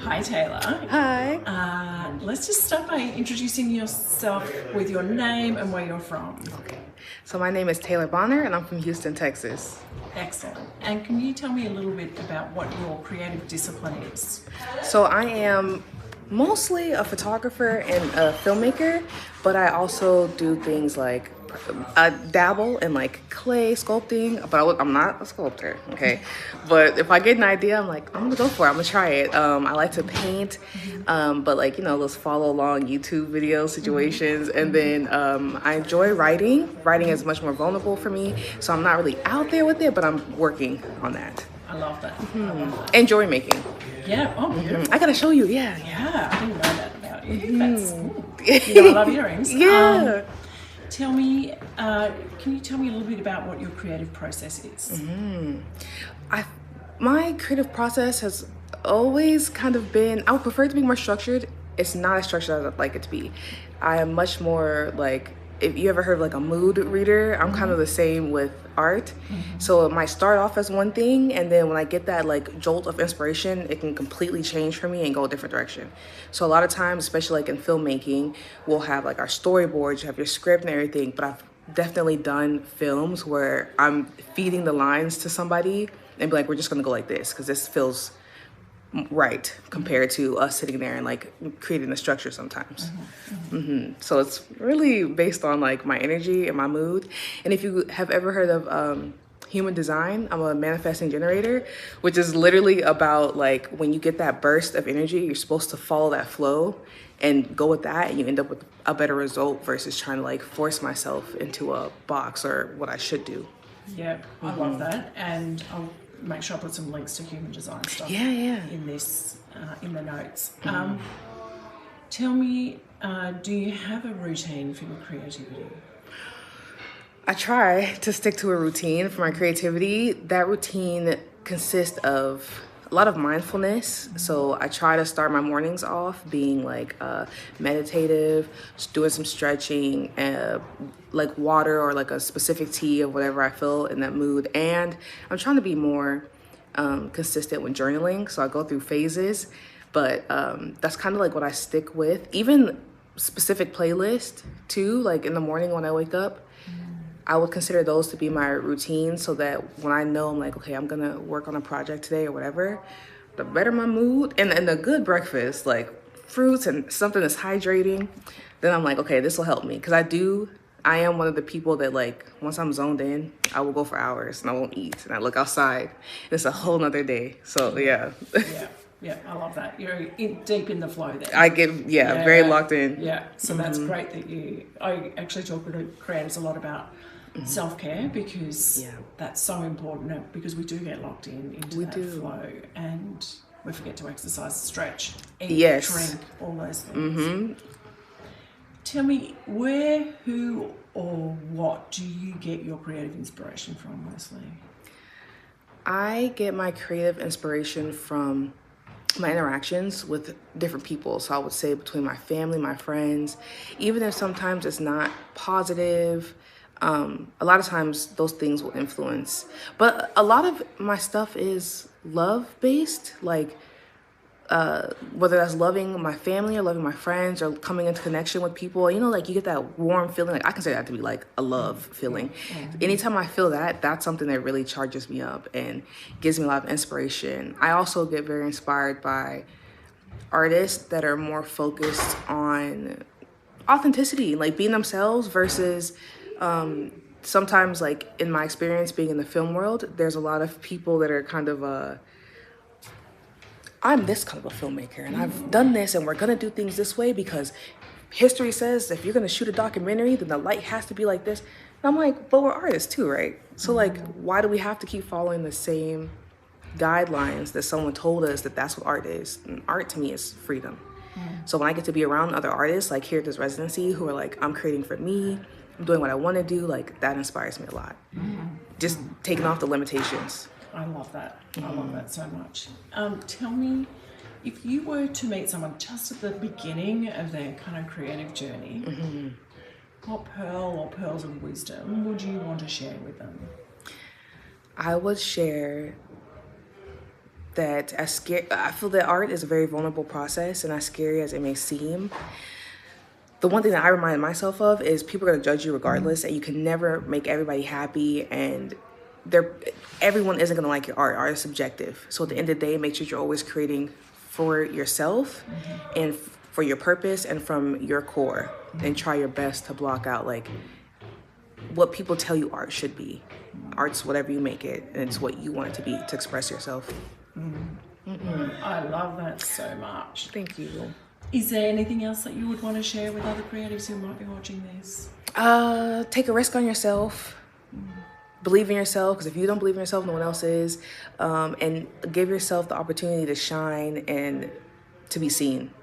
Hi, Taylor. Hi. Let's just start by introducing yourself with your name and where you're from. Okay. So my name is Teylor Bonner and I'm from Houston, Texas. Excellent. And can you tell me a little bit about what your creative discipline is? So I am mostly a photographer and a filmmaker, but I also do things like I dabble in like clay sculpting, but I'm not a sculptor, okay? But if I get an idea, I'm like, I'm gonna go for it, I'm gonna try it. I like to paint, but like, those follow along YouTube video situations. And then I enjoy writing. Writing is much more vulnerable for me, so I'm not really out there with it, but I'm working on that. I love that. I love that. And jewelry making. Yeah, oh, beautiful. I gotta show you, yeah. Yeah, I didn't know that about you. That's, I love earrings. Yeah. Tell me, can you tell me a little bit about what your creative process is? My creative process has always kind of been, I would prefer it to be more structured. It's not as structured as I'd like it to be. I am much more like, if you ever heard of like a mood reader, I'm kind of the same with art. So it might start off as one thing, and then when I get that like jolt of inspiration, it can completely change for me and go a different direction. So a lot of times, especially like in filmmaking, we'll have like our storyboards, you have your script and everything, but I've definitely done films where I'm feeding the lines to somebody and be like, we're just gonna go like this because this feels right compared to us sitting there and like creating the structure sometimes. So it's really based on like my energy and my mood. And if you have ever heard of human design, I'm a manifesting generator, which is literally about like when you get that burst of energy, you're supposed to follow that flow and go with that, and you end up with a better result versus trying to like force myself into a box or what I should do. Yeah, I love that. And I'll make sure I put some links to human design stuff in this, in the notes. Tell me, do you have a routine for your creativity? I try to stick to a routine for my creativity. That routine consists of a lot of mindfulness. So I try to start my mornings off being like meditative, just doing some stretching, like water or like a specific tea of whatever I feel in that mood. And I'm trying to be more consistent with journaling. So I go through phases, but that's kind of like what I stick with. Even specific playlist too, like in the morning when I wake up, I would consider those to be my routine so that when I know I'm like, okay, I'm gonna work on a project today or whatever, the better my mood and a good breakfast, like fruits and something that's hydrating, then I'm like, okay, this will help me. Because I am one of the people that like, once I'm zoned in, I will go for hours and I won't eat and I look outside. It's a whole nother day. So yeah. Yeah, I love that. You're deep in the flow there. I get, very locked in. Yeah, so that's great that I actually talk with creatives a lot about self-care because that's so important because we do get locked into that flow and we forget to exercise, stretch, eat, drink, all those things. Tell me, where, who, or what do you get your creative inspiration from mostly? I get my creative inspiration from my interactions with different people. So I would say between my family, my friends, even if sometimes it's not positive, a lot of times those things will influence. But a lot of my stuff is love-based, like whether that's loving my family or loving my friends or coming into connection with people, like you get that warm feeling. Like I consider that to be like a love feeling. Anytime I feel that, that's something that really charges me up and gives me a lot of inspiration. I also get very inspired by artists that are more focused on authenticity, like being themselves versus sometimes like in my experience being in the film world, there's a lot of people that are kind of I'm this kind of a filmmaker and I've done this and we're gonna do things this way because history says if you're gonna shoot a documentary, then the light has to be like this. And I'm like, but we're artists too, right? So like, why do we have to keep following the same guidelines that someone told us that that's what art is? And art to me is freedom. So when I get to be around other artists, like here at this residency, who are like, I'm creating for me, I'm doing what I wanna do, like that inspires me a lot. Just taking off the limitations. I love that. I love that so much. Tell me, if you were to meet someone just at the beginning of their kind of creative journey, what pearl or pearls of wisdom would you want to share with them? I would share that I feel that art is a very vulnerable process, and as scary as it may seem, the one thing that I remind myself of is people are going to judge you regardless, and you can never make everybody happy, and everyone isn't going to like your art. Art is subjective. So at the end of the day, make sure you're always creating for yourself and for your purpose and from your core, and try your best to block out like what people tell you art should be. Art's whatever you make it, and it's what you want it to be to express yourself. I love that so much. Thank you. Is there anything else that you would want to share with other creatives who might be watching this? Take a risk on yourself. Believe in yourself, because if you don't believe in yourself, no one else is. And give yourself the opportunity to shine and to be seen.